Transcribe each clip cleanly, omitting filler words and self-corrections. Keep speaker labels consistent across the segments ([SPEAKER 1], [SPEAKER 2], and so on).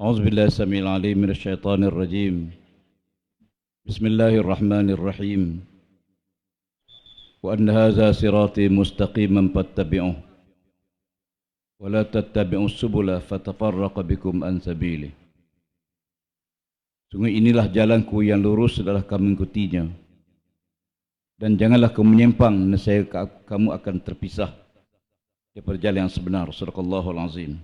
[SPEAKER 1] أعوذ بالله السميع العليم من الشيطان الرجيم. بسم الله الرحمن الرحيم. وأن هذا صراطي مستقيما فاتبعوه ولا تتبعوا السبل فتفرق بكم عن سبيله. Sungguh inilah jalanku yang lurus, adalah kamu mengikutinya. Dan janganlah kamu menyimpang, nescaya kamu akan terpisah daripada jalan yang sebenar. Sadaqallahul azim.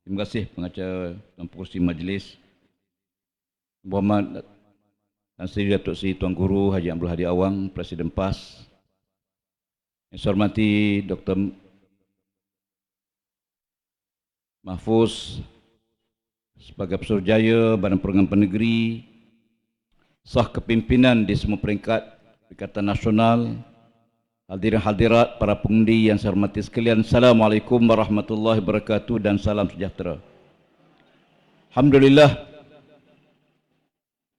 [SPEAKER 1] Terima kasih pengacara dan pengerusi majlis, Muhammad dan Sri Datuk Seri Tuan Guru Haji Abdul Hadi Awang, Presiden PAS. Yang saya hormati Dr. Mahfuz sebagai Pesuruhjaya Badan Perundangan Negeri, sah kepimpinan di semua peringkat Perikatan Nasional, hadirin hadirat, para pengundi yang saya hormati sekalian, Assalamualaikum warahmatullahi wabarakatuh dan salam sejahtera. Alhamdulillah,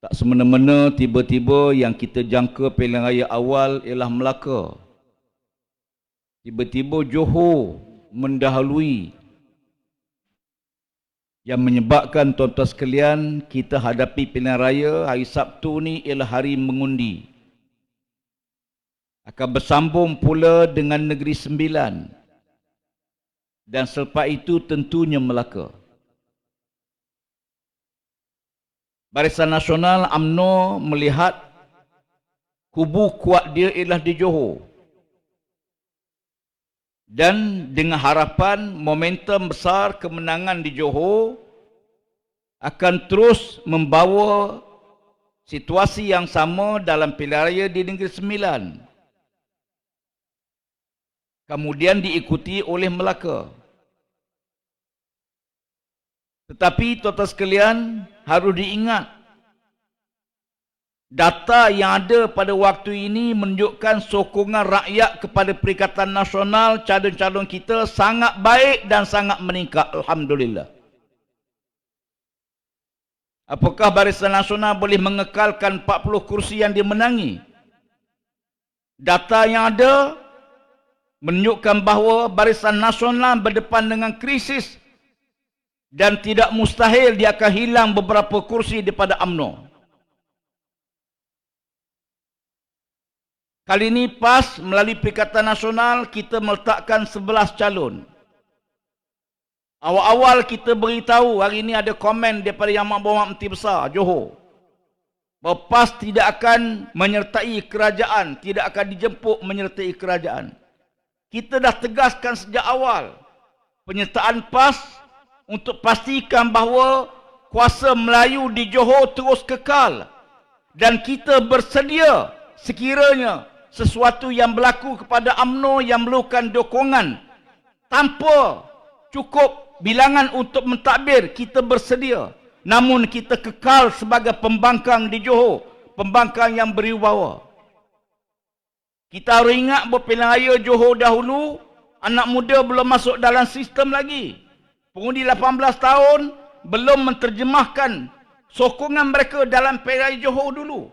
[SPEAKER 1] tak semena-mena tiba-tiba yang kita jangka pilihan raya awal ialah Melaka. Tiba-tiba Johor mendahului, yang menyebabkan tuan-tuan sekalian kita hadapi pilihan raya hari Sabtu ni ialah hari mengundi. Akan bersambung pula dengan Negeri Sembilan. Dan selepas itu tentunya Melaka. Barisan Nasional UMNO melihat kubu kuat dia ialah di Johor. Dan dengan harapan momentum besar kemenangan di Johor akan terus membawa situasi yang sama dalam pilihan raya di Negeri Sembilan. Kemudian diikuti oleh Melaka. Tetapi tuan-tuan sekalian harus diingat, data yang ada pada waktu ini menunjukkan sokongan rakyat kepada Perikatan Nasional, calon-calon kita sangat baik dan sangat meningkat. Alhamdulillah. Apakah Barisan Nasional boleh mengekalkan 40 kursi yang dimenangi? Data yang ada menunjukkan bahawa Barisan Nasional berdepan dengan krisis dan tidak mustahil dia akan hilang beberapa kursi daripada UMNO. Kali ini PAS melalui Perikatan Nasional kita meletakkan 11 calon. Awal-awal kita beritahu, hari ini ada komen daripada Yang Berhormat Menteri Besar Johor, bahawa PAS tidak akan menyertai kerajaan, tidak akan dijemput menyertai kerajaan. Kita dah tegaskan sejak awal penyertaan PAS untuk pastikan bahawa kuasa Melayu di Johor terus kekal. Dan kita bersedia sekiranya sesuatu yang berlaku kepada UMNO yang memerlukan dokongan tanpa cukup bilangan untuk mentadbir, kita bersedia. Namun kita kekal sebagai pembangkang di Johor, pembangkang yang berwibawa. Kita harus ingat bahawa pilihan raya Johor dahulu, anak muda belum masuk dalam sistem lagi. Pengundi 18 tahun belum menterjemahkan sokongan mereka dalam pilihan raya Johor dulu.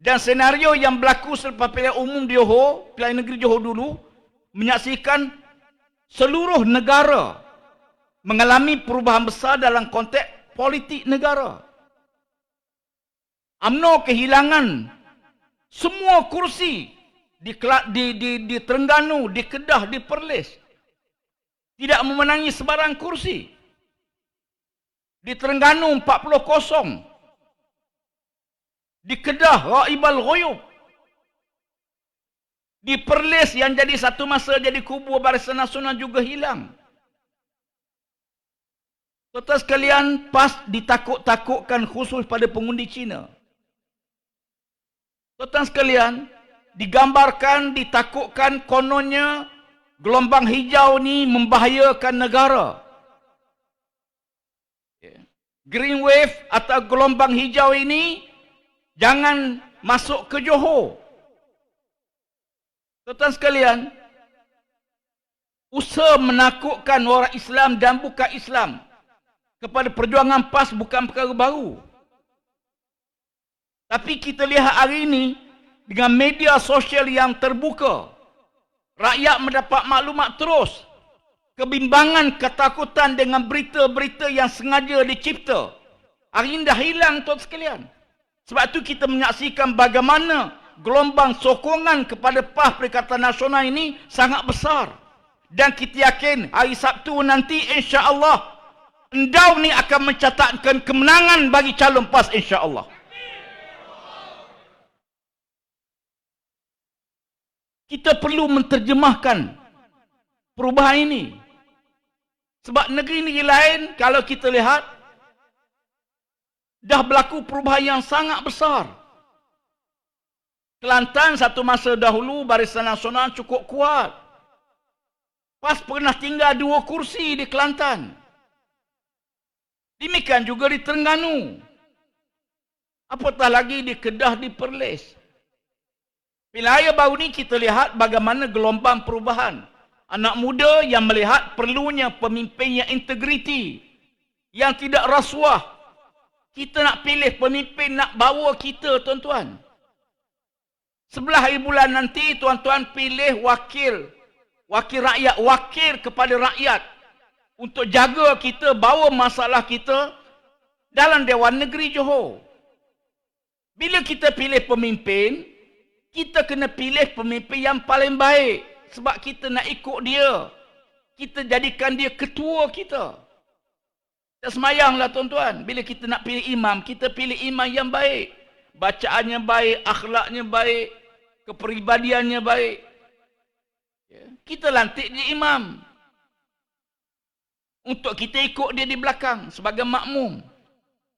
[SPEAKER 1] Dan senario yang berlaku selepas pilihan umum di Johor, pilihan negeri Johor dulu, menyaksikan seluruh negara mengalami perubahan besar dalam konteks politik negara. UMNO kehilangan semua kursi di Terengganu, di Kedah, di Perlis. Tidak memenangi sebarang kursi. Di Terengganu 40-0. Di Kedah Raibal Ghoyub. Di Perlis yang jadi satu masa jadi kubu Barisan Nasional juga hilang. Tuan-tuan sekalian, PAS ditakut-takutkan khusus pada pengundi Cina. Tuan-tuan sekalian, digambarkan, ditakutkan kononnya gelombang hijau ni membahayakan negara. Green wave atau gelombang hijau ini jangan masuk ke Johor. Tuan-tuan sekalian, usaha menakutkan orang Islam dan bukan Islam kepada perjuangan PAS bukan perkara baru. Tapi kita lihat hari ini dengan media sosial yang terbuka, rakyat mendapat maklumat terus kebimbangan, ketakutan dengan berita-berita yang sengaja dicipta. Hari ini dah hilang tuan sekalian. Sebab tu kita menyaksikan bagaimana gelombang sokongan kepada PAS Perikatan Nasional ini sangat besar. Dan kita yakin hari Sabtu nanti insya-Allah Endau ni akan mencatatkan kemenangan bagi calon PAS insya-Allah. Kita perlu menterjemahkan perubahan ini. Sebab negeri-negeri lain kalau kita lihat dah berlaku perubahan yang sangat besar. Kelantan satu masa dahulu Barisan Nasional cukup kuat. PAS pernah tinggal 2 kursi di Kelantan. Demikian juga di Terengganu. Apatah lagi di Kedah, di Perlis. Wilayah baru ni kita lihat bagaimana gelombang perubahan. Anak muda yang melihat perlunya pemimpin yang integriti, yang tidak rasuah. Kita nak pilih pemimpin nak bawa kita, tuan-tuan. 11 hari bulan nanti, tuan-tuan pilih wakil rakyat, wakil kepada rakyat. Untuk jaga kita, bawa masalah kita dalam Dewan Negeri Johor. Bila kita pilih pemimpin, kita kena pilih pemimpin yang paling baik. Sebab kita nak ikut dia. Kita jadikan dia ketua kita. Tak semayanglah tuan-tuan. Bila kita nak pilih imam, kita pilih imam yang baik. Bacaannya baik, akhlaknya baik, kepribadiannya baik. Kita lantik dia imam. Untuk kita ikut dia di belakang sebagai makmum.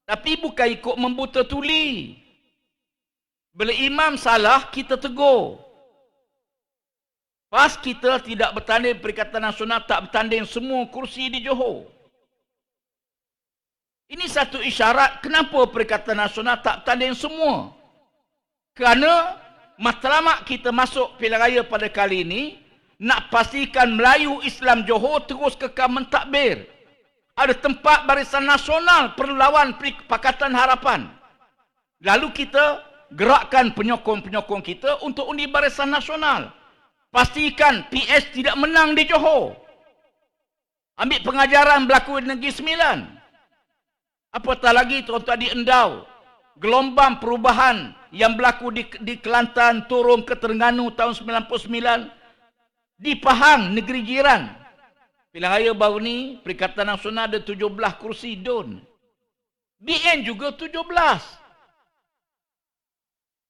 [SPEAKER 1] Tapi bukan ikut membuta tuli. Bila imam salah, kita tegur. PAS kita tidak bertanding Perikatan Nasional, tak bertanding semua kursi di Johor. Ini satu isyarat kenapa Perikatan Nasional tak bertanding semua. Kerana matlamat kita masuk pilihan raya pada kali ini, nak pastikan Melayu Islam Johor terus kekal mentadbir. Ada tempat Barisan Nasional perlu lawan Pakatan Harapan. Lalu kita gerakkan penyokong-penyokong kita untuk undi Barisan Nasional. Pastikan PS tidak menang di Johor. Ambil pengajaran berlaku di Negeri Sembilan. Apatah lagi tuan-tuan di Endau. Gelombang perubahan yang berlaku di Kelantan turun ke Terengganu tahun 99. Di Pahang, negeri jiran. Pilihan raya baru ni, Perikatan Nasional ada 17 kursi DUN. BN juga 17.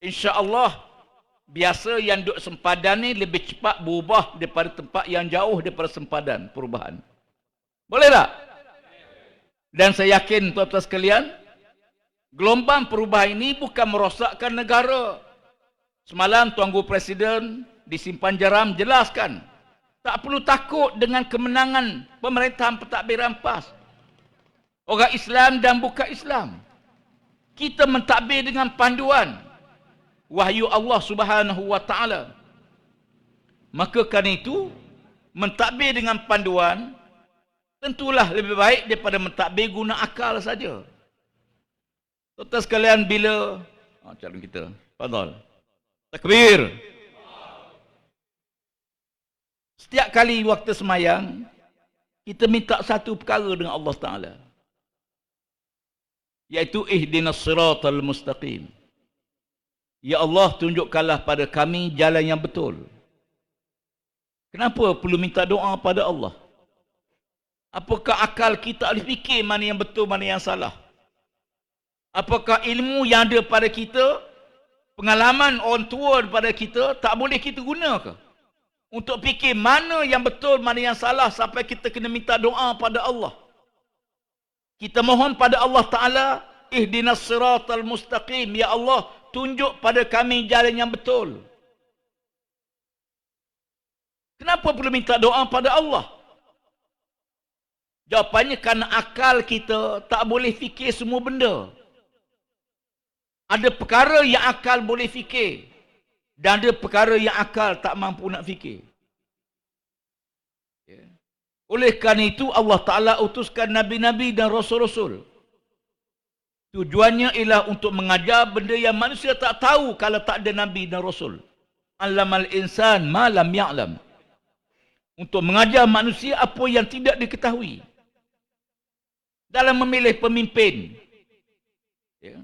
[SPEAKER 1] InsyaAllah, biasa yang duduk sempadan ni lebih cepat berubah daripada tempat yang jauh daripada sempadan perubahan. Boleh tak? Dan saya yakin tuan-tuan sekalian, gelombang perubahan ini bukan merosakkan negara. Semalam Tuan Guru Presiden di Simpan Jaram jelaskan, tak perlu takut dengan kemenangan pemerintahan pentadbiran PAS. Orang Islam dan bukan Islam. Kita mentadbir dengan panduan wahyu Allah Subhanahu wa taala. Maka kerana itu, mentadbir dengan panduan tentulah lebih baik daripada mentadbir guna akal saja. Tuan-tuan sekalian, bila calon kita, fadhal. Takbir. Setiap kali waktu semayang, kita minta satu perkara dengan Allah Ta'ala. Iaitu ihdinas siratal mustaqim. Ya Allah, tunjukkanlah pada kami jalan yang betul. Kenapa perlu minta doa pada Allah? Apakah akal kita boleh fikir mana yang betul, mana yang salah? Apakah ilmu yang ada pada kita, pengalaman orang tua pada kita, tak boleh kita guna ke? Untuk fikir mana yang betul, mana yang salah, sampai kita kena minta doa pada Allah. Kita mohon pada Allah Ta'ala, ihdinas siratal mustaqim. Ya Allah, tunjuk pada kami jalan yang betul. Kenapa perlu minta doa pada Allah? Jawapannya kerana akal kita tak boleh fikir semua benda. Ada perkara yang akal boleh fikir. Dan ada perkara yang akal tak mampu nak fikir. Oleh kerana itu Allah Ta'ala utuskan Nabi-Nabi dan Rasul-Rasul. Tujuannya ialah untuk mengajar benda yang manusia tak tahu kalau tak ada Nabi dan Rasul. Allamal insan ma lam ya'lam. untuk mengajar manusia apa yang tidak diketahui dalam memilih pemimpin. Ya.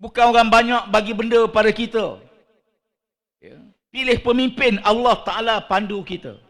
[SPEAKER 1] Bukan orang banyak bagi benda pada kita. Ya. Pilih pemimpin, Allah Ta'ala pandu kita.